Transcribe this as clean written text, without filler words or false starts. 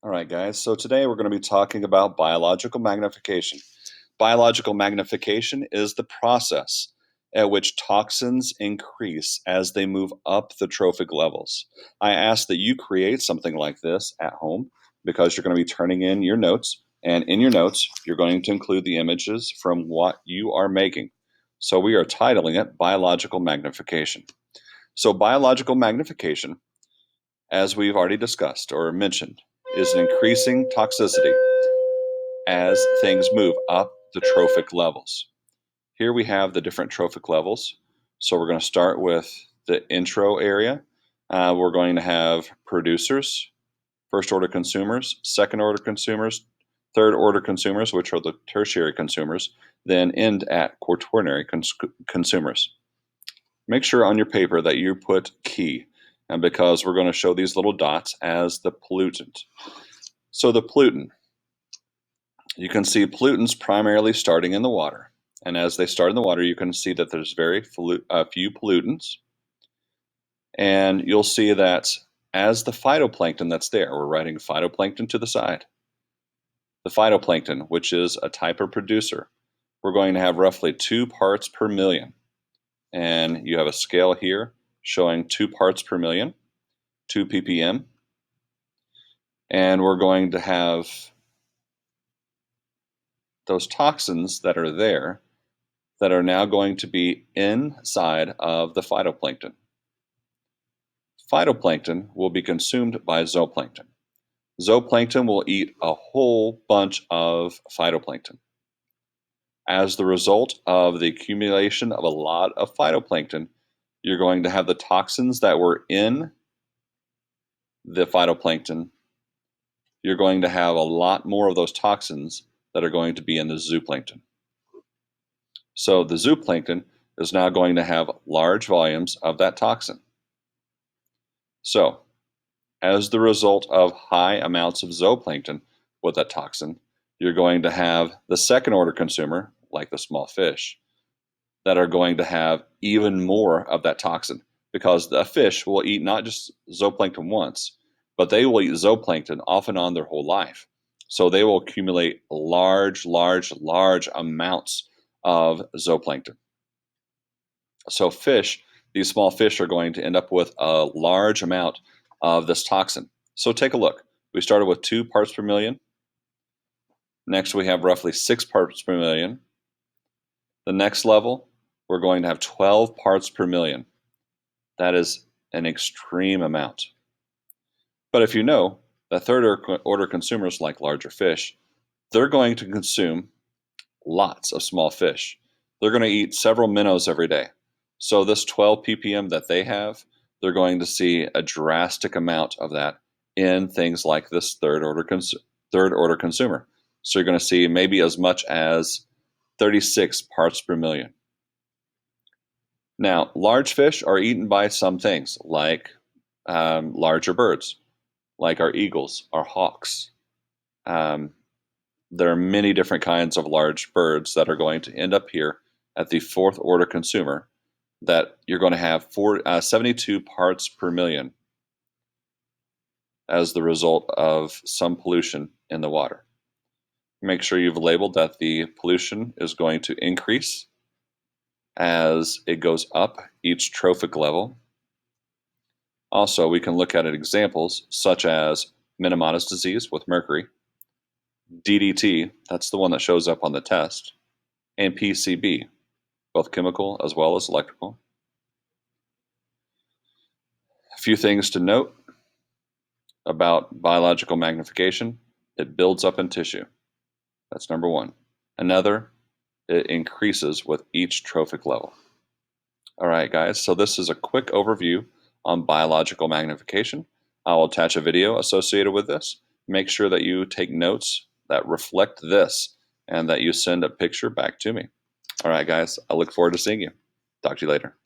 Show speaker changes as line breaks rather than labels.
All right, guys. So today we're going to be talking about biological magnification. Biological magnification is the process at which toxins increase as they move up the trophic levels. I ask that you create something like this at home because you're going to be turning in your notes. And in your notes, you're going to include the images from what you are making. So we are titling it Biological Magnification. So, biological magnification, as we've already discussed or mentioned, is an increasing toxicity as things move up the trophic levels. Here we have the different trophic levels. So we're going to start with the intro area. We're going to have producers, first order consumers, second order consumers, third order consumers, which are the tertiary consumers, then end at quaternary consumers. Make sure on your paper that you put key, and because we're going to show these little dots as the pollutant. So the pollutant, you can see pollutants primarily starting in the water. And as they start in the water, you can see that there's very few pollutants. And you'll see that as the phytoplankton that's there, we're writing phytoplankton to the side. The phytoplankton, which is a type of producer, we're going to have roughly 2 parts per million. And you have a scale here showing 2 parts per million, 2 ppm. And we're going to have those toxins that are there that are now going to be inside of the phytoplankton. Phytoplankton will be consumed by zooplankton. Zooplankton will eat a whole bunch of phytoplankton. As the result of the accumulation of a lot of phytoplankton, you're going to have the toxins that were in the phytoplankton. You're going to have a lot more of those toxins that are going to be in the zooplankton. So the zooplankton is now going to have large volumes of that toxin. So, as the result of high amounts of zooplankton with that toxin, you're going to have the second order consumer, like the small fish, that are going to have even more of that toxin because the fish will eat not just zooplankton once, but they will eat zooplankton off and on their whole life. So they will accumulate large amounts of zooplankton. So these small fish are going to end up with a large amount of this toxin. So take a look. We started with 2 parts per million. Next, we have roughly 6 parts per million. The next level, we're going to have 12 parts per million. That is an extreme amount. But if you know that third order consumers like larger fish, they're going to consume lots of small fish. They're going to eat several minnows every day. So this 12 ppm that they have, they're going to see a drastic amount of that in things like this third order consumer. So you're going to see maybe as much as 36 parts per million. Now, large fish are eaten by some things like larger birds, like our eagles, our hawks. There are many different kinds of large birds that are going to end up here at the fourth order consumer that you're going to have 72 parts per million as the result of some pollution in the water. Make sure you've labeled that the pollution is going to increase as it goes up each trophic level. Also, we can look at examples such as Minimatus disease with mercury, DDT, that's the one that shows up on the test, and PCB, both chemical as well as electrical. A few things to note about biological magnification: it builds up in tissue. That's number one. Another, it increases with each trophic level. All right, guys, so this is a quick overview on biological magnification. I'll attach a video associated with this. Make sure that you take notes that reflect this and that you send a picture back to me. All right, guys, I look forward to seeing you. Talk to you later.